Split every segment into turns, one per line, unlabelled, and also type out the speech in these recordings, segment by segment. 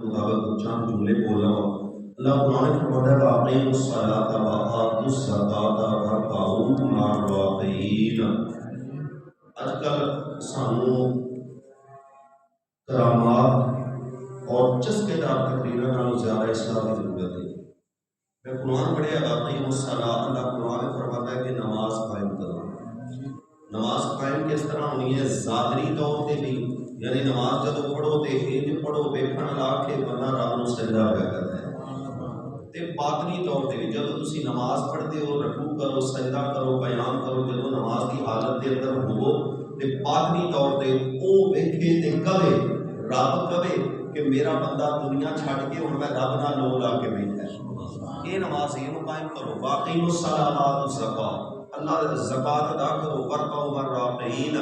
مطابق چند جملے بول رہا ہوں۔ اللہ قرآن میں فرماتا ہے وَأَقِیمُوا الصَّلَاةَ وَآتُوا الزَّکَاةَ وَارْکَعُوا مَعَ الرَّاکعِینَ۔ آج کل سانوں کرامات اور چسکے دار تقریروں نالوں زیادہ اصلاح کی ضرورت ہے۔ میں قرآن پڑھے وَأَقِیمُوا الصَّلَاةَ، اللہ قرآن میں فرماتا ہے کہ نماز قائم کرو۔ نماز قائم کس طرح ہونی ہے؟ ظاہری طور پہ بھی، یعنی نماز جب پڑھو تے انج پڑھو ویکھن لا کے بندہ رب نوں سجدہ پیا کردا ہے، تے باطنی طور تے بھی جب تسی نماز پڑھتے ہو رکوع کرو سجدہ کرو قیام کرو، جب نماز کی حالت دے اندر ہوو تے باطنی طور تے او ویکھے تے کہے رب کہے کہ میرا بندہ دنیا چھڈ کے ہن میں رب نال لو لا کے بیٹھا ہے۔ یہ نماز یہ قائم کرو۔ واقعی الصلاۃ والزکاۃ، اللہ زکات ادا کرو، ورکعوا مع الراکعین،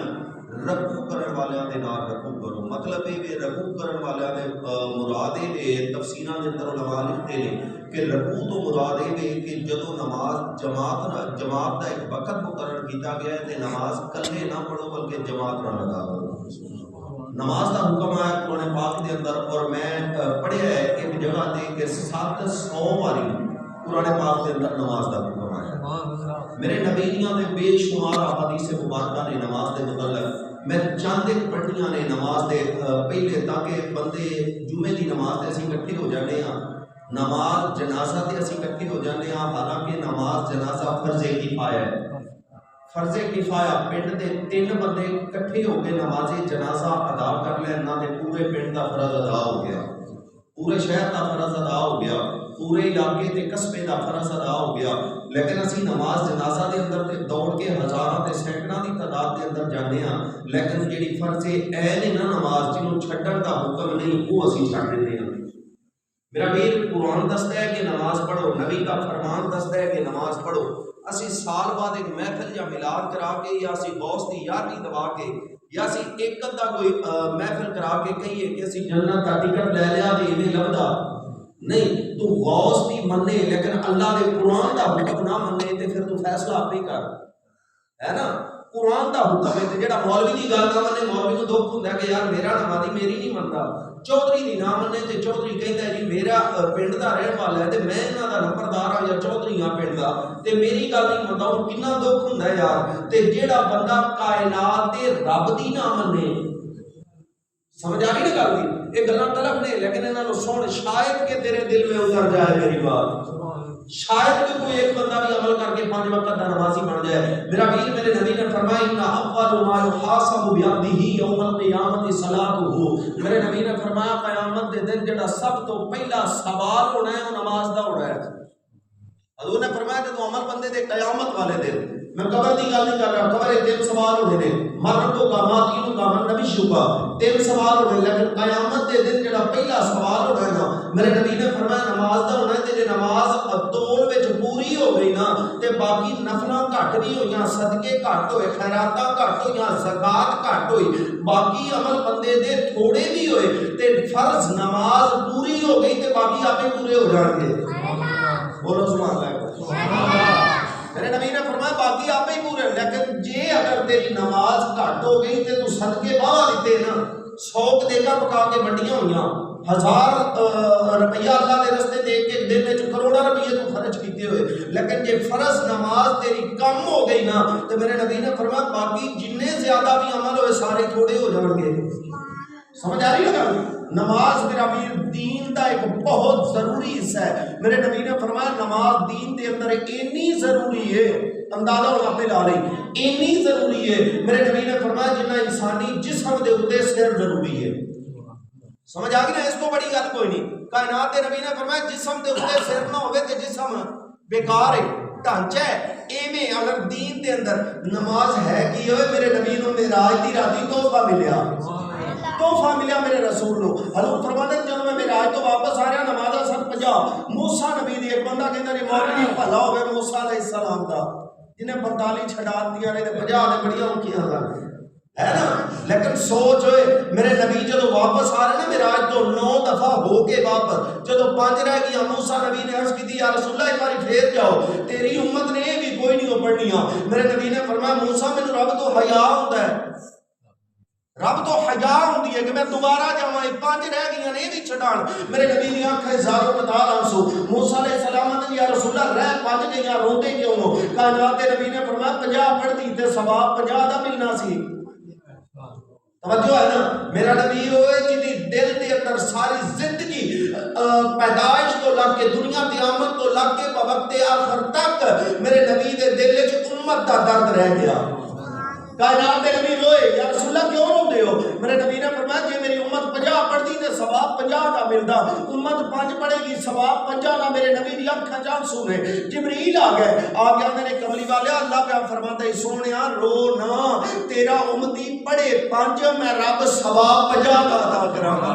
رکوع کرن والیاں دے نال رکوع کرو۔ مطلب یہ کہ رکوع کرن والیاں دے مراد ہے، تفسیراں دے اندر علماء لکھتے ہیں کہ رکوع تو مراد ہے کہ جدوں نماز جماعت دا ایک وقت مقرر کیتا گیا ہے تے نماز کلے نہ پڑھو بلکہ جماعت نال ادا کرو۔ نماز کا حکم آیا قرآن پاک دے اندر، اور میں پڑھیا ہے ایک جگہ تے کہ 700 باری قرآن پاک دے اندر نماز کا حکم آیا۔ میرے نبی دیاں تے بے شمار احادیث مبارکہ نے نماز دے متعلق، میں چند ایک پڑھیاں نے نماز دے پہلے، تاکہ بندے جمعے دی نماز تے اسی اکٹھے ہو جانے ہاں، نماز جنازہ تے اسی اکٹھے ہو جانے ہاں، حالانکہ نماز جنازہ فرض کفایہ ہے۔ فرض کفایہ پنڈ دے 3 بندے اکٹھے ہو کے نماز جنازہ ادا کر لین نہ تے پورے پنڈ دا فرض ادا ہو گیا، پورے شہر دا فرض ادا ہو گیا، پورے علاقے تے قصبے دا فرض ادا ہو گیا۔ لیکن اسی نماز جنازہ دے اندر تے دوڑ کے ہزاراں تے سینکڑاں دی تعداد دے اندر جانے ہاں، لیکن جیڑی فرض عین ہے نا نماز جنوں چھڈن دا حکم نہیں وہ اسی چھڈ دیندے ہاں۔ میرا ویر قرآن دستا ہے کہ نماز پڑھو، نبی کا فرمان دستا ہے کہ نماز پڑھو۔ اسی سال بعد ایک محفل یا میلاد کرا کے، یا اسی غوث دی یاری دبا کے، یا اسی ایک ادھا کوئی محفل کرا کے کہیے کہ اسی جنت کا ٹکٹ لے لیا تے ایویں لبدا نہیں۔ تو غوث دی منے لیکن اللہ دے قرآن دا حکم نہ منے تے پھر تو فیصلہ آپ ہی کر، ہے نا؟ قرآن دا حکم ہے تے جڑا مولوی دی گل نہ منے، مولوی نوں دکھ ہوندا کہ یار میرا نمازی میری نہیں مندا۔ چودھری دی نہ منے تے چودھری کہندا ہے جی میرا پنڈ دا رہن والا ہے تے میں انہاں دا نمبردار ہاں یا چودھری ہاں پنڈ دا تے میری گل نہیں مندا، ہن کتنا دکھ ہوندا ہے یار۔ تے جیڑا بندہ کائنات دے رب دی نہ منے، سمجھ آ رہی نا گل دی؟ یہ گلاں طلب نے، لیکن انہاں نوں سن، شاید کہ تیرے دل میں اتر جائے میری بات، شاید کہ کوئی ایک بندہ بھی عمل کر کے 5 وقت کا نمازی بن جائے۔ میرا ویر میرے نبی نے فرمایا ان اول ما يحاسب بعبده يوم القيامه صلاته، میرے نبی نے فرمایا قیامت دے دن جڑا سب تو پہلا سوال ہونا ہے وہ نماز دا ہونا ہے۔ حضور نے فرمایا کہ تو عمل بندے دے قیامت والے دن، میں قبر دی گل نہیں کر رہا، قبر 3 سوال ہونے نے، مرد کا ماتین کا من نبی شکا 3 سوال ہونے، لیکن قیامت دے دن جڑا پہلا سوال ہونا ہے نا، میرے نبی نے فرمایا نماز دا ہونا ہے تے جے نماز توڑ وچ پوری ہو گئی نا تے باقی نفلاں گھٹ بھی ہوئیاں، صدقے گھٹ ہوئے، خیراتاں گھٹ ہوئیاں، زکات گھٹ ہوئی، باقی عمل بندے دے تھوڑے بھی ہوئے تے فرض نماز پوری ہو گئی تے باقی آپ پورے ہو جان گے۔ بولو سبحان اللہ۔ میرے نبی نے فرمایا باقی آپ ہی پورے، لیکن جے اگر تیری نماز گھٹ ہو گئی تے تو صدقے باہر دیتے نا، 100 دے کر پکا کے منڈیاں ہوئیاں، 1000 روپیہ اللہ دے رستے دے کے دن وچ کروڑاں روپیے تو خرچ کیتے ہوئے، لیکن جے فرض نماز تیری کم ہو گئی نا تو میرے نبی نے فرمایا باقی جننے زیادہ بھی عمل ہوئے سارے تھوڑے ہو جان گے۔ سمجھ آ رہی ہے گل؟ نماز میرا ویر دین دا ایک بہت ضروری حصہ ہے۔ میرے نبی نے فرمایا نماز دین دے اندر اتنی ضروری ہے، اندازہ ہونا پہ لا رہی، اتنی ضروری ہے۔ میرے نبی نے فرمایا جنہ انسانی جسم دے اوتے سر ضروری ہے۔ سمجھ آ گئی نا؟ اس کو بڑی گل کوئی نہیں۔ کائنات دے نبی نے فرمایا جسم دے اوتے سر نہ ہوئے تے جسم بیکار ہے، ڈھانچہ ہے۔ ایویں اگر دین دے اندر نماز ہے کی ہوئے، میرے نبی نوں معراج دی راتی تحفہ ملیا، تحفہ ملیا میرے رسول نو۔ حضور فرماتے ہیں جب میں معراج تو واپس آ رہا نمازاں سن 50، موسیٰ نبی دی ایک بندہ کہندا نے مولوی بھلا ہوے موسیٰ علیہ السلام دا جنہیں 45 چھڈا دیا نے تے 50 نے بڑیاں اونکیاں سن، ہے نا؟ لیکن سوچ ہوئے میرے نبی جدو واپس آ رہے نا معراج تو 9 دفعہ ہو کے واپس، جدو 5 رہ گیا موسیٰ نبی نے عرض کی تھی یا رسول اللہ ایک باری پھر جاؤ، تیری امت نے یہ بھی کوئی نہیں ہو پڑھنیاں۔ میرے نبی نے فرمایا موسیٰ میں رب تو حیا ہوتا ہے، رب تو حیا ہوندی ہے کہ میں دوبارہ جاواں، 5 رہ گئیاں نے بھی چھڈان۔ میرے نبی دی اکھیں زارو قطار آنسو۔ موسیٰ علیہ السلام نے یا رسول اللہ رہ 5 گئیاں روندے کیوں ہو؟ کائنات دے نبی نے فرمایا 50 پڑھدی تے ثواب 50 دا ملنا سی۔ توجہ ہے نا، میرا نبی ہوئے جدی دل دے اندر ساری زندگی پیدائش تو لگ کے دنیا قیامت تو لگ کے وقت آخر تک میرے نبی دے دل وچ امت دا درد رہ گیا۔ کائنات دے نبی روئے، یا رسول اللہ کیوں روندے ہو؟ میرے نبی نے فرمایا جے میری امت 50 پڑھدی تے ثواب 50 دا ملدا، امت 5 پڑھے گی ثواب 50 دا۔ میرے نبی دی اکھاں چ آنسو نے۔ جبریل آ گئے، آ گیا نے کملی والے اللہ پہ فرماتا ہے سونیا رو نہ، تیرا امتی پڑھے 5 میں رب ثواب 50 دا عطا کراں گا۔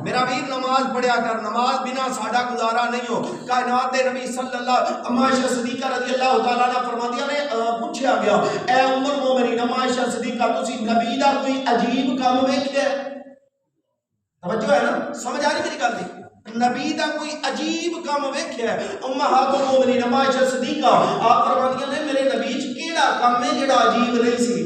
میرا ویر نماز پڑھیا کر، نماز بنا ساڈا گزارا نہیں ہو۔ کائنات دے نبی صلی اللہ اما عائشہ صدیقہ رضی اللہ تعالیٰ عنہ فرماندیاں نے پوچھا گیا اے ام المومنین اما عائشہ صدیقہ تسی نبی دا کوئی عجیب کام ویکھیا ہے؟ توجہ ہے نا، سمجھ آ رہی میری گل دی؟ نبی دا کوئی عجیب کام ویکھیا ہے؟ امہات المومنین اما عائشہ صدیقہ آپ فرماندیاں نے میرے نبی چ کیڑا کام ہے جڑا عجیب نہیں سی؟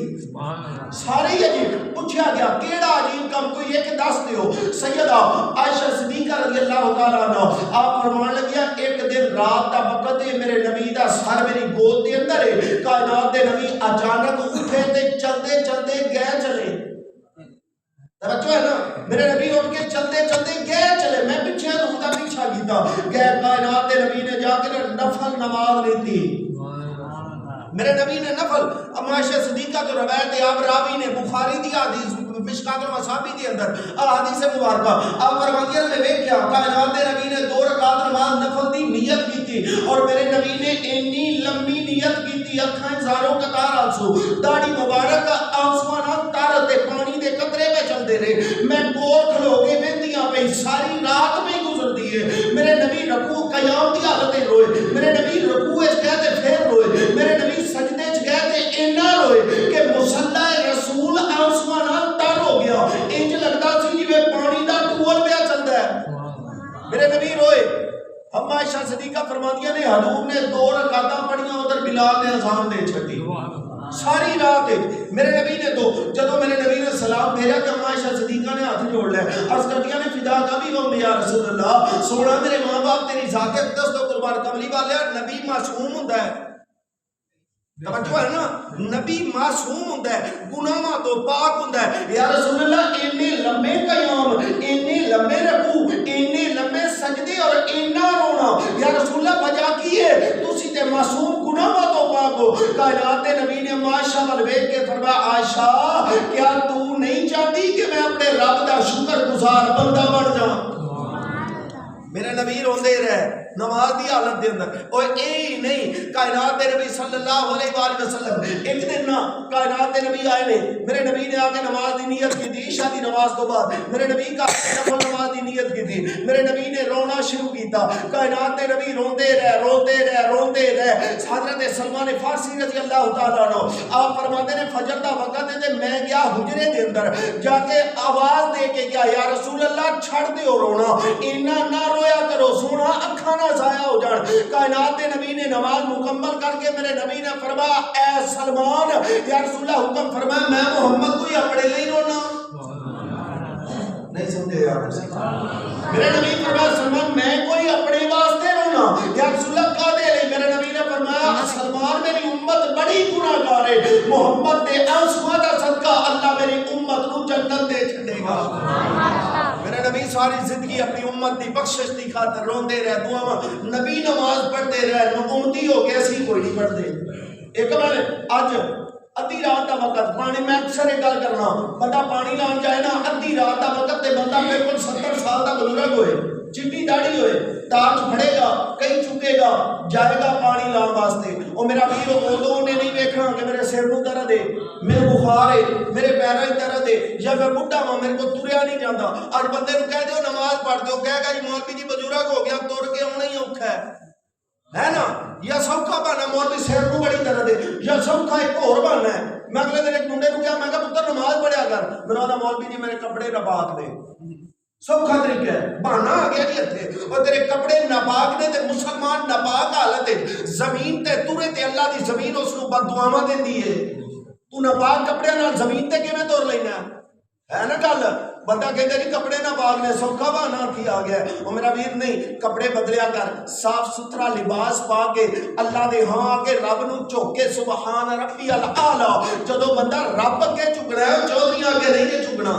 سارے ہی عجیب۔ پوچھا گیا کیڑا عجیب کام کوئی ایک دس دیو؟ سیدہ عائشہ صدیقہ رضی اللہ تعالیٰ عنہ آپ فرمان لگیا ایک دن رات دا وقت ہے، میرے نبی دا سر میری گود دے اندر ہے، کائنات دے نبی اچانک اٹھے تے چلتے چلتے گئے چلے۔ توجہ ہے نا، میرے نبی اٹھ کے چلتے چلتے گئے چلے، میں پیچھے روتا پیچھا کیتا گئے۔ کائنات دے نبی نے جا کے نفل نماز نہیں تھی، میرے نبی نے نفل اما عائشہ صدیقہ جو روایت آپ راوی نے بخاری دی حدیث مشکات المصابیح دی اندر حدیث مبارکہ آپ فرماتے ہیں میں دیکھیا کائنات دے نبی نے 2 رکعت نماز نفل دی نیت کی تھی اور میرے نبی نے اتنی لمبی نیت کی تھی، اکھاں زاروں قطار آنسو، داڑھی مبارک آنسواں نال تر تے پانی دے قطرے پہ چلدے رہے، میں کول کھلو کے ویندیاں پئی، ساری رات میں گزردی ہے۔ میرے نبی رکوع قیام دی حالت وچ روئے، میرے نبی رکوع وچ گئے تے پھر روئے، میرے نبی سجدے چ گئے تے اینا روئے کہ مصلی رسول آنسواں نال تر ہو گیا، انج لگدا سی جویں پانی دا ٹول پیا چلدا ہے۔ میرے نبی روئے۔ اما عائشہ صدیقہ فرماندیاں نے حضور نے 2 رکعتاں پڑھیاں، ادھر بلال نے اذان دے چھڈی ساری رات۔ میرے نبی نے تو جدو میرے نبی نے سلام بھیجا کہ اما عائشہ صدیقہ نے ہاتھ جوڑ لے، عرض کردیاں نے فدا کا بھی ہوں یا رسول اللہ، سونا میرے ماں باپ تیری ذات اقدس تو قربان۔ کملی والے نبی معصوم ہوندا ہے، توجہ ہے نا، نبی معصوم ہوندا ہے، گناہاں تو پاک ہوندا ہے۔ یا رسول اللہ اینے لمبے قیام، اینے لمبے رکوع، اینے لمبے سجدے اور اینا رونا، یا رسول اللہ وجہ کی ہے؟ تسی تے معصوم گناہاں تو پاک ہو۔ کائنات دے نبی نے عائشہ ول ویکھ کے فرمایا عائشہ کیا تو نہیں چاہتی کہ میں اپنے رب دا شکر گزار بندہ بن جاؤں؟ میرے نبی روندے رہے نماز دی حالت دے اندر۔ اور اے نہیں کائنات دے نبی صلی اللہ علیہ وآلہ وسلم ایک دن نا کائنات دے نبی آئے نے، میرے نبی نے آگے نماز دی نیت کی تھی عشاء دی نماز تو بعد، میرے نبی کا نفل نماز دی نیت کی تھی، میرے نبی نے رونا شروع کیتا، کائنات دے نبی روندے رہے روندے رہے روندے رہے۔ حضرت سلمان فارسی رضی اللہ تعالیٰ عنہ آپ فرماتے ہیں فجر دا وقت ہے میں گیا حجرے دے اندر جا کے آواز دے کے گیا یا رسول اللہ چھڑ دیو رونا، اینا نہ رویا کرو سونا اکھاں نہ ضائع ہو جان۔ کائنات دے نبی نے نماز مکمل کر کے میرے نبی نے فرمایا اے سلمان یا رسول اللہ حکم فرمایا میں محمد کو ہی اپنے لئی رونا نہیں سمجھے یار۔ میرے نبی فرمایا سلمان میں کوئی اپنے واسطے رونا یا رسول اللہ کا دے لئی؟ میرے نبی نے فرمایا سلمان میری امت بڑی گناہگار ہے، محمد دے آنسواں دا صدقہ اللہ میری امت کو جنت دے چھڈے گا۔ میرے نبی ساری زندگی اپنی امت دی بخشش دی خاطر روندے رہے، دعاواں نبی نماز پڑھتے رہے، امتی ہو گئے اسی کوئی نہیں پڑھتے۔ ایک بار اج ادھی رات دا وقت پانی میں اکثر ایک گل کرنا بندہ پانی لان جائے نا ادھی رات دا وقت تے بندہ بالکل 70 سال دا بزرگ ہوئے چٹی داڑھی ہوئے تاج پھڑے گا کہیں چکے گا جائے گا پانی لان واسطے، اور میرا ویر ادو نے نہیں دیکھنا کہ میرے سر نو درد ہے، میرے بخار ہے، میرے پیروں درد ہے یا میں بڈھا ہاں میرے کو تریا نہیں جاتا۔ اج بندے نو کہہ دیو نماز پڑھ دیو کہے گا جی مولوی جی بزرگ ہو گیا تر کے آنا ہی اوکھا ہے نا، یا سوکھا بہانا مولوی سر نو بڑی درد ہے، یا سوکھا ایک اور بہانا ہے۔ میں اگلے دن ایک منڈے کو کیا میں کہا پتر نماز پڑھیا کر، میرا آدھا مولوی جی میرے کپڑے نپاک نے، سوکھا طریقہ ہے بہانا آ گیا جی اتنے، اور تیرے کپڑے ناپاک نے تے مسلمان ناپاک حالت ہے زمین تے تورے تے اللہ دی زمین اس نو بد دعاواں دیندی ہے،
ناپاک کپڑے نال زمین تے کیویں تر لینا ہے نا گل بندہ کہتے نہیں کپڑے نہ پاک نے سوکھا بہانا تھی آ گیا وہ میرا ویر نہیں کپڑے بدلیا کر صاف ستھرا لباس پا کے اللہ دے ہاں آ کے رب نو چوک کے سبحان ربی الاعلی جدو بندہ رب اگے چکنا ہے چودھری اگے نہیں کہ چکنا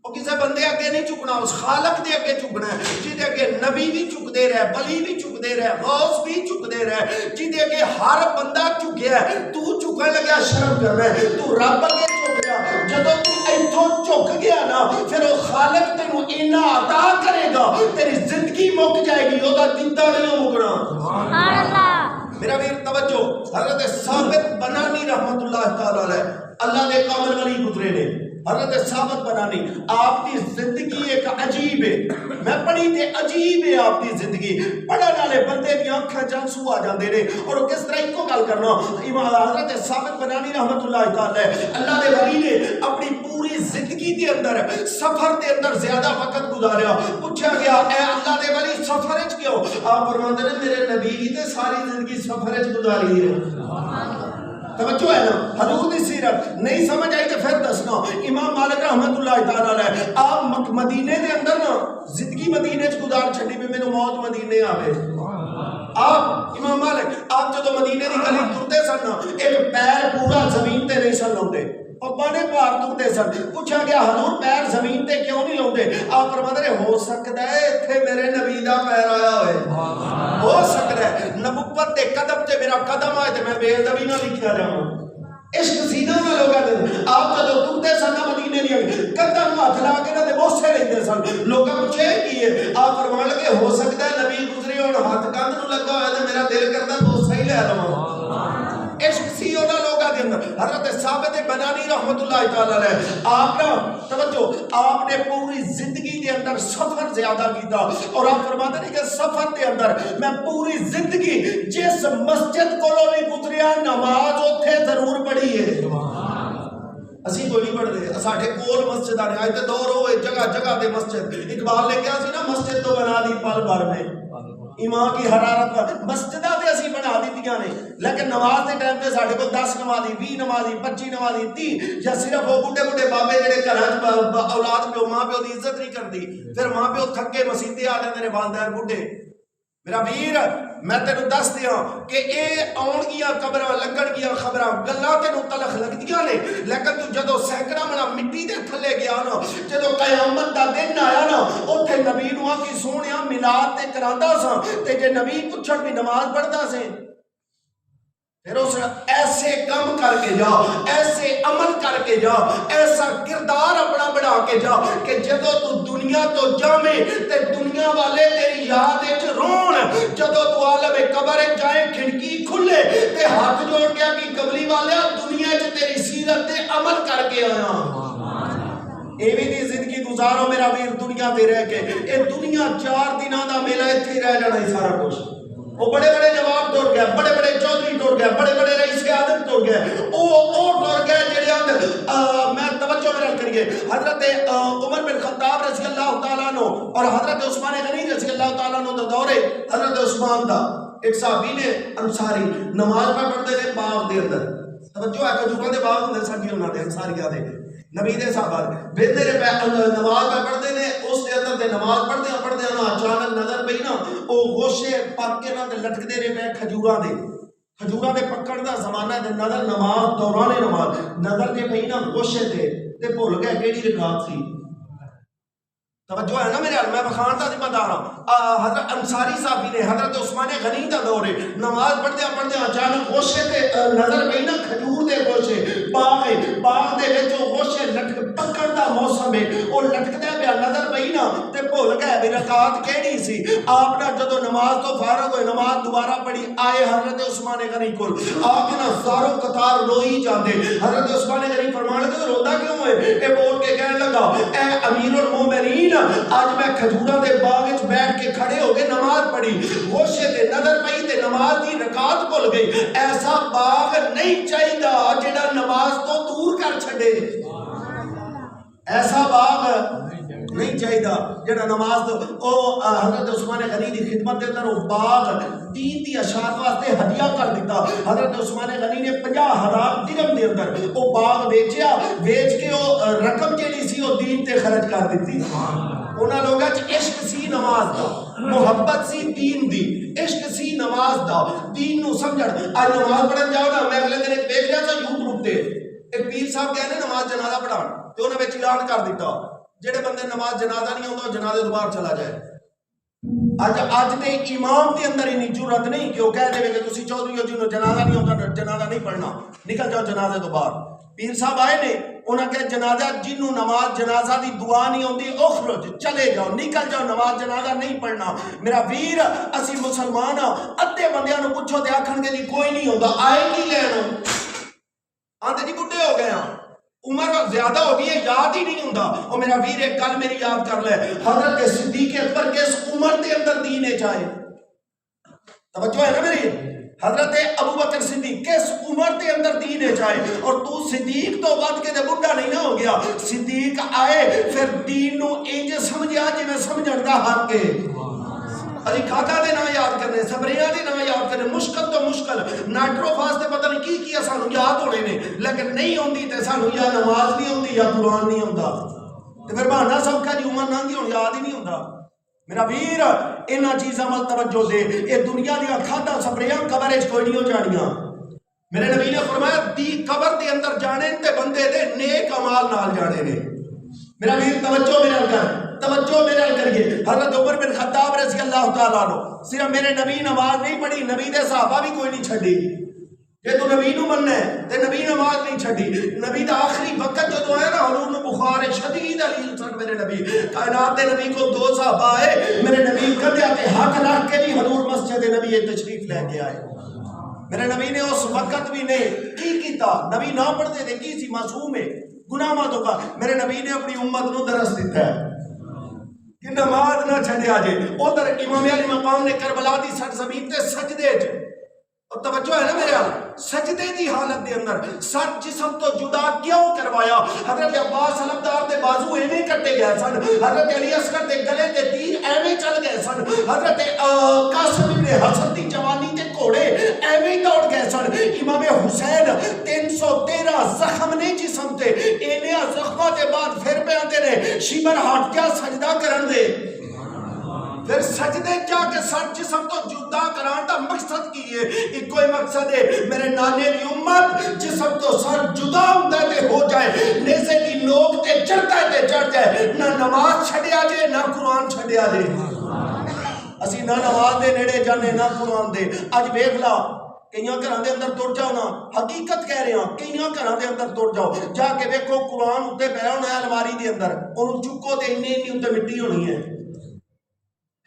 وہ کسی بندے اگے نہیں چکنا اس خالق دے اگے چکنا ہے جہدے اگے نبی بھی چکتے رہے ولی بھی چکتے رہے غوث بھی چکتے رہے جہدے اگے ہر بندہ چکیا ہے تو چکن لگیا شرم کر رہا ہے تو رب اگے چک جا جدو تو ایتھوں چک گیا نا پھر وہ خالق تینوں اینا عطا کرے گا تیری زندگی مک جائے گی وہ دتا نہیں مکنا سبحان اللہ میرا ویر توجہ حضرت ثابت بنانی رحمت اللہ تعالی علیہ اللہ دے کامل ولی گزرے نے حضرت ثابت بنانی آپ کی زندگی ایک عجیب ہے میں پڑھی تے عجیب ہے آپ کی زندگی پڑھنے والے بندے دی آنکھاں جانسو آ جاندے نے اور وہ کس طرح ایک کو گل کرنا امام حضرت ثابت بنانی رحمت اللہ تعالی اللہ دے ولی نے اپنی پوری زندگی دے اندر سفر دے اندر زیادہ وقت گزاریا پوچھا گیا اے اللہ دے ولی سفر وچ کیوں آپ فرماتے ہیں میرے نبی تے ساری زندگی سفر وچ گزاری ہے توجہ ہے نا حضور دی سیرت نہیں سمجھ آئی تو پھر دسنا امام مالک رحمت اللہ تعالی علیہ آپ مدینے دے اندر نا زندگی مدینے چ گزار چھڈی پہ مینوں موت مدینے آوے آپ امام مالک آپ جدو مدینے دی گلی ٹرتے سن نا ایک پیر پورا زمین تے نہیں سن لاؤندے اور بانے پار ٹرتے سن پوچھا گیا حضور پیر زمین تے کیوں نہیں لاؤندے آپ فرماتے ہیں ہو سکتا ہے ایتھے میرے نبی دا پیر آیا ہوئے ہو سکتا ہے نبوت دے قدم تے میرا قدم آئے تے میں بے ادبی نہ لکھیا جاواں عشق سینہ نہ لوگا دے آپ جدو ٹرتے سن مدینے دی قدم ہاتھ لا کے نہ تے بوسے لیندے سن لوگا پوچھے کیے آپ فرمان لگے ہو سکتا ہے نبی گزرے اور ہاتھ کاندھ نو لگا ہوا تے میرا دل کردا بوسا ہی لے لواں عشق سی ہونا لوگا دے اندر حضرت ثابت بنانی رحمت اللہ تعالی علیہ آپ نا توجہ آپ نے پوری زندگی دے اندر سفر زیادہ کیتا اور آپ فرماتے ہیں کہ سفر دے اندر میں پوری زندگی جس مسجد کولوں بھی گزریا نماز اوتھے ضرور پڑھی ہے اسی کوئی نہیں پڑھتے ساڈے کول مسجد آ رہے تے دور ہوئے جگہ جگہ تے مسجد اقبال نے کہا سی نا مسجد تو بنا دی پل بھر میں ایمان کی حرارت مسجدہ تے اسی بنا دیتیاں نے لیکن نماز دے ٹائم تے ساڈے کو 10 نمازی 20 نمازی 25 نمازی 30 یا صرف وہ بڈھے بڈھے بابے جڑے گھراں اولاد پیو ماں پیو دی عزت نہیں کردی پھر ماں پیو تھکے مسیتے آ جاندے نے والدین بڈھے میرا ویر میں تینوں دس دیاں کہ اے آن گیا قبراں لگن گیا خبراں گلاں تینوں تلخ لگدیاں نے لیکن تو جدو سینکڑا منا مٹی دے تھلے گیا نا جدو قیامت دا دن آیا نا اوتھے نبی نو آ کے سونیا میلاد تے کراندا سا تے جے نبی پچھڑ بھی نماز پڑھدا سے پھر اس ایسے کم کر کے جا ایسے عمل کر کے جا ایسا کردار اپنا بنا کے جا کہ جدو تو دنیا تو جامے تے دنیا والے تیری یاد وچ رون جدو تو عالم قبر جائے کھڑکی کھلے تے ہاتھ جوڑ گیا کہ قبلی والے دنیا وچ تیری سیرت تے عمل کر کے آیا ایویں دی زندگی گزارو میرا ویر دنیا تے رہ کے اے دنیا 4 دناں دا میلہ ایتھے رہ جانا ہے سارا کچھ وہ بڑے بڑے نواب ٹر گئے بڑے بڑے چودھری ٹر گئے بڑے بڑے رئیس اعظم ٹر گئے وہ ٹر گئے جڑے میں توجہ میرا کریے حضرت عمر بن خطاب رضی اللہ تعالیٰ عنہ اور حضرت عثمان غنی رضی اللہ تعالیٰ عنہ دا دور حضرت عثمان دا ایک صحابی نے انصاری نماز پڑھتے تھے باغ دے اندر توجہ ہے کھجوراں دے باغ ہوندے سن انہاں دے انصاریاں دے نبی دے صحابہ بندے نے نماز پڑھتے نے اس دے اندر تے نماز پڑھدے نا اچانک نظر پئی نا او گوشے پک کے نا تے لٹکدے رہے پے کھجوراں دے پکڑ دا زمانہ تے نظر نماز دوران نماز نظر تے پئی نا گوشے تے بھول گئے کیڑی رکعت سی توجہ ہے نا میرے میں بخان دا ذمہ دار ہاں حضرت انصاری صاحبی نے حضرت عثمان غنی دا دور ہے نماز پڑھدے اچانک گوشے تے نظر پئی نا کھجور دے گوشے باغ دے وچ او گوشے لٹک پکڑ دا موسم ہے او لٹکدا پیا نظر پئی نا تے بھول گئے بھی رکعت کیڑی سی آپ نے جدوں نماز تو فارغ ہوئے نماز دوبارہ پڑھی آئے حضرت عثمان غنی کول آپ نا زارو قطار روئی جاندے حضرت عثمان غنی فرمان لگے روندا کیوں ہے اے بول کے کہنے لگا اے امیر المومنین آج میں کھجوراں دے باغ وچ بیٹھ کے کھڑے ہو کے نماز پڑھی گوشے تے نظر پئی تے نماز دی رکعت بھول گئی ایسا باغ نہیں چاہیدا جڑا نماز تو دور کر چھڈے ایسا باغ نہیں چاہیے جڑا نماز تو او حضرت عثمان غنی دی خدمت دے اندر وہ باغ دین دی اشاعت واسطے ہدیہ کر دیتا. حضرت عثمان غنی نے 50,000 درہم دے اندر وہ باغ بیچیا, بیچ کے وہ رقم جیڑی سی وہ دین تے خرچ کر دیتی. انہاں لوگاں چ عشق سی نماز دا, محبت سی دین دی, عشق سی نماز دا, دین نو سمجھن. اج نماز پڑھن جاؤ نا, میں اگلے دن دیکھ رہا تھا یوٹیوب تے ایک پیر صاحب گئے نے نماز جنازہ پڑھان تے انہاں وچ اعلان کر دیتا جڑے بندے نماز جنازہ نہیں ہوندا جنازے تو باہر چلا جائے. اج تے امام دے اندر اتنی جرأت نہیں کہ وہ کہہ دے کہ تسی چودھری ہو جنوں جنازہ نہیں ہوندا جنازہ نہیں پڑھنا, نکل جاؤ جنازے تو باہر. پیر صاحب آئے نے, انہاں کہ جنازہ جنوں نماز جنازہ دی دعا نہیں ہوندی اخرج چلے جاؤ, نکل جاؤ, نماز جنازہ نہیں پڑھنا. میرا ویر اسی مسلمان ہاں, ادھے بندیاں نو پوچھو تے آکھن گے جی کوئی نہیں ہوندا, آئے کی لین آندے جی بڈھے ہو گئے ہاں, عمر زیادہ ہو گئی ہے, یاد ہی نہیں ہوندا. اور میرا ویر ایک گل میری یاد کر لے, حضرت صدیق اکبر کس عمر دے اندر دین چاہے, توجہ ہے نا میری, حضرت ابو بکر صدیق کس عمر دے اندر دین چاہے, اور تو صدیق تو ود کے تے بڈھا نہیں نہ ہو گیا. صدیق آئے پھر دین نو انج سمجھیا جویں سمجھن دا حق ہے. ابھی کھاکا دے نام یاد کرنے, سبریاں دے نام یاد کرنے, مشکل تو مشکل نائٹروفاس دے پتہ نہیں کی سانو یاد ہونے نے, لیکن نہیں ہوندی تے سانو یا نماز نہیں ہوندی یا قرآن نہیں ہوندا, تے پھر بہانا سب کا جی عمر نانگی ہون یاد ہی نہیں ہوندا. میرا ویر انہاں چیزاں مل توجہ دے, اے دنیا دی کھادا سبریاں قبر وچ کوئی نہیں ہو جانیاں. میرے نبی نے فرمایا دی قبر دے اندر جانے تے بندے دے نیک اعمال نال جانے نے. میرا ویر توجہ میرے کر, توجہ میرے کریے. حضرت عمر بن خطاب رضی اللہ تعالیٰ عنہ, صرف میرے نبی نماز نہیں پڑھی, نبی دے صحابہ بھی کوئی نہیں چھڑی. جے تو نبی نو مننا ہے تے نبی نماز نہیں چھڑی. نبی دا آخری وقت جو تو ہے نا, حضور نو بخار شدید علیل سن میرے نبی, کائنات دے نبی کو 2 صحابہ آئے, میرے نبی کندھے تے ہاتھ رکھ کے بھی حضور مسجد نبی تشریف لے کے آئے. میرے نبی نے اس وقت بھی نہیں کی کیتا, نبی نہ پڑھتے تھے, کی سی معصوم ہے گناہ مت ہوگا. میرے نبی نے اپنی امت نو درس دیتا ہے کہ نماز نہ چھڑیا جے. ادھر امام علی مقام نے کربلا دی سرزمین تے سجدے چ, اور توجہ ہے نا میرے سجدے دی حالت دے اندر سر جسم تو جدا کیوں کروایا. حضرت عباس علمدار دے بازو ایویں کٹے گئے سن, حضرت علی اصغر دے گلے تے تیر ایویں چل گئے سن, حضرت قاسم ابن حسن دی جوانی تے گھوڑے ایویں دوڑ گئے سن. امام حسین 313 زخم نے جسم تے, انہاں زخماں دے بعد پھر پہ آندے نے شیبر ہٹ کیا سجدہ کرن دے. پھر سجدے کیا کہ سر جسم تو جدا کران دا مقصد کی ہے, ایک کوئی مقصد ہے میرے نانے دی امت جسم تو سر جدا ہوندہ تے ہو جائے, نیزے دی لوگ تے چڑھتا ہے تے چڑھ جائے, نہ نماز چھڑیا جائے نہ قرآن چھڑیا جائے. اسی نہ نماز دے نیڑے جانے نہ قرآن دے. اج ویکھ لا کئیاں گھراں دے اندر تر جاؤ نا, حقیقت کہہ رہے ہیں, کئیاں گھراں دے اندر تر جاؤ, جا کے ویکھو قرآن اُتے پیا ہونا ہے الماری دے اندر, اونوں چکو تے انی اُتے مٹی ہونی ہے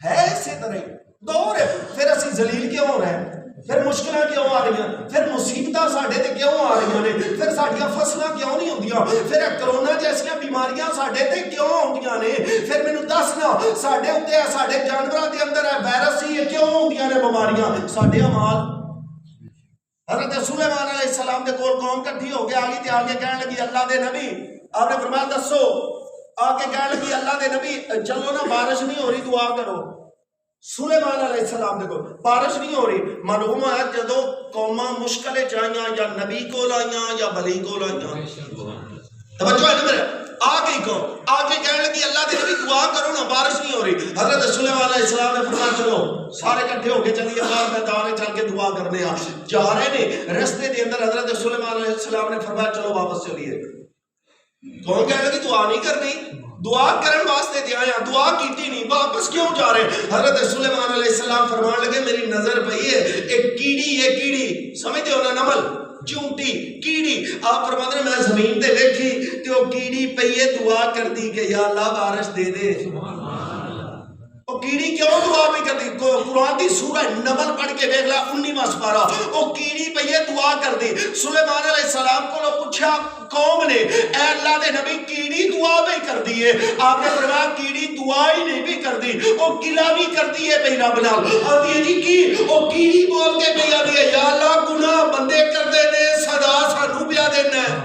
اسی طرح دور ہے. پھر اسی ذلیل کیوں ہو رہے ہیں, پھر مشکلیں کیوں آ رہی ہیں, پھر مصیبتیں ساڈے تے کیوں آ رہی ہیں, پھر ساڈیاں فصلاں کیوں نہیں ہوندیاں, پھر کرونا جیسیاں بیماریاں ساڈے تے کیوں ہوندیاں نے, پھر مینوں دسنا ساڈے اوتے ساڈے جانوراں دے اندر ہے وائرس ہی کیوں ہوندیاں نے بیماریاں, ساڈے اعمال. حضرت سلیمان علیہ السلام دے کول قوم کٹھی ہو کے آ گئی تے آ کے کہن لگی اللہ دے نبی, آپ نے فرمایا دسو, آ کے کہن لگی اللہ دے نبی چلو نا بارش نہیں ہو رہی دعا کرو. سلیمان علیہ السلام دیکھو بارش نہیں ہو رہی, معلوم ہے جدو قوماں مشکلیں چاہیاں یا نبی کو لائیاں یا بلی کو لائیاں. توجہ ہے نا میرے, آ گئی قوم, آ کے کہنے لگی اللہ دے نبی دعا کرو نا بارش نہیں ہو رہی. حضرت سلیمان علیہ السلام نے فرمایا چلو سارے کٹھے ہو کے چلیے باہر میدان چل کے دعا کرنے آ. جا رہے نے رستے دے اندر حضرت سلیمان علیہ السلام نے فرمایا چلو واپس چلیے. کون کہنے لگی دعا نہیں کرنی, دعا کرن واسطے دیا یا دعا کیتی نہیں, واپس کیوں جا رہے. حضرت سلیمان علیہ السلام فرمان لگے میری نظر پئی ہے ایک کیڑی, یہ کیڑی سمجھتے ہو نا, نمل چونٹی کیڑی, آپ فرماتے ہیں میں زمین تے دیکھی تے وہ کیڑی پئی ہے دعا کر دی کہ یا اللہ بارش دے دے. وہ کیڑی کیوں دعا بھی کر دی, قرآن دی سورہ نمل پڑھ کے دیکھ لا 19واں سپارہ, وہ کیڑی پئی ہے دعا کر دی. سلیمان علیہ السلام کو لو پوچھا قوم نے اے اللہ دے نبی کیڑی دعا بھی کر دی ہے, آپ نے فرمایا کیڑی دعا ہی نہیں بھی کر دی, وہ گلہ بھی کر دی ہے بھئی رب نال. آتی ہے جی کی وہ کیڑی بول کے بھی آتی ہے یا اللہ گناہ بندے کر دے نے, صدا سانو پیا دینا ہے.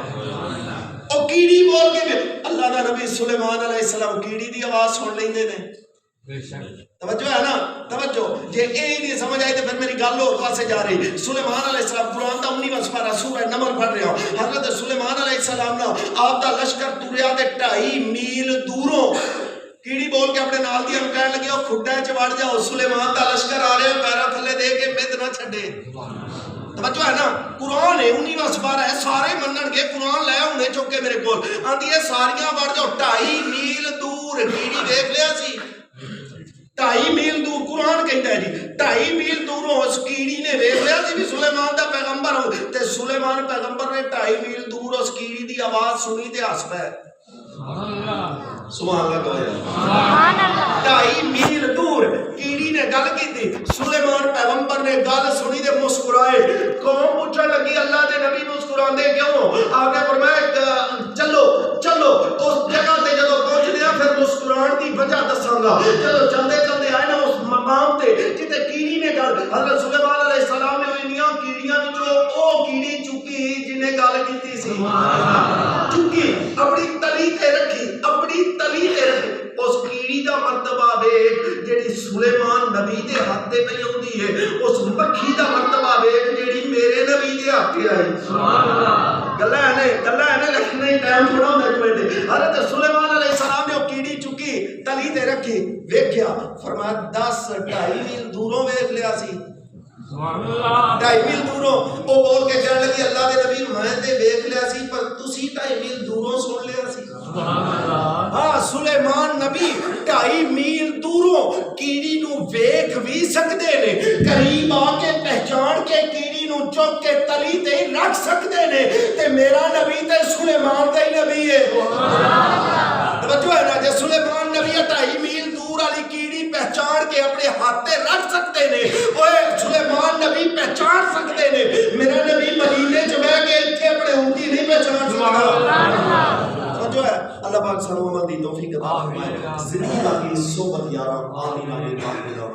او کیڑی بول کے اللہ دا نبی سلیمان علیہ السلام کیڑی دی آواز سن لیندے نے. توجہ ہے نا, توجہ. جے اے نہیں سمجھ آئی تو پھر میری گل اور پاسے جا رہی. سلیمان علیہ السلام قرآن دا 19واں سپارہ سورہ نمل پڑھ رہا ہوں. حضرت سلیمان علیہ السلام نا آپ دا لشکر تریا دے 2.5 میل دوروں کیڑی بول کے اپنے نال دی کہن لگے او کھڈا چ وڑ جاؤ, سلیمان دا لشکر آ رہا ہے, پیرا تھلے دے کے مد نہ چھڈے. توجہ ہے نا, قرآن ہے 19واں سپارہ ہے, سارے منن گے. قرآن لے ہونے چکے میرے کول, آندی ہے ساریاں وڑ جاؤ. 2.5 میل دور کیڑی دیکھ لیا سی, 2.5 میل دور. قرآن کہتا ہے جی 2.5 میل دوروں اس کیڑی نے دیکھ لیا سی بھی سلیمان دا پیغمبر ہو. تے سلیمان پیغمبر نے 2.5 میل دور اس کیڑی دی آواز سنی تے ہس پے. سبحان اللہ کہو یار. 2.5 میل دور کیڑی نے گل کی تھی, سلیمان پیغمبر نے گل سنی تے مسکرائے. قوم پوچھن لگی اللہ دے نبی مسکراندے کیوں؟ آگے فرمایا چلو چلو اس جگہ تے جدوں پہنچدے ہاں پھر مسکران دی وجہ دساں گا. چلو چلدے چلدے آئے نا اس مقام تے جتے کیڑی نے گل, حضرت سلیمان علیہ السلام نے انہاں کیڑیاں وچوں او کیڑی چکی جنے گل کیتی سی, چکی اپنی تلی تے رکھی, اپنی تلی تے رکھی. اس کیڑی دا مرتبہ ویکھ جیڑی سلیمان نبی دے ہاتھ تے پئی ہوندی ہے, اس مکھی دا مرتبہ ویکھ جیڑی میرے نبی دے ہاتھ تے آئی. سبحان اللہ. گلاں نے لیکن نہیں ٹائم تھوڑا ہوندا ایک منٹ. حضرت سلیمان علیہ السلام نے وہ کیڑی چکی تلی تے رکھی, ویکھیا, فرمایا 2.5 میل دوروں ویکھ لیا سی. 2.5 میل دوروں او بول کے کہن لگی اللہ دے نبی میں تے ویکھ لیا سی پر تسی 2.5 میل دوروں سن لیا سی. ہاں سلیمان نبی 2.5 میل دوروں کیڑی نو ویکھ بھی سکتے نے, قریب آ کے پہچان کے کیڑی نو چک کے تلی تے رکھ سکتے نے. تے میرا نبی تے سلیمان دا ہی نبی ہے. توجہ ہے نا, جے سلیمان نبی 2.5 میل دور والی کیڑی پہچان کے اپنے ہاتھ تے رکھ سکتے نے, اوے سلیمان نبی پہچان سکتے نے. میرا نبی مدینے چ بیٹھ کے ایتھے اپنے اونٹی نہیں پہچان سکتا. جو ہے اللہ پاک سانو عمل دی توفیق عطا فرمائے. زندگی باقی صحبت یاراں آمین آمین.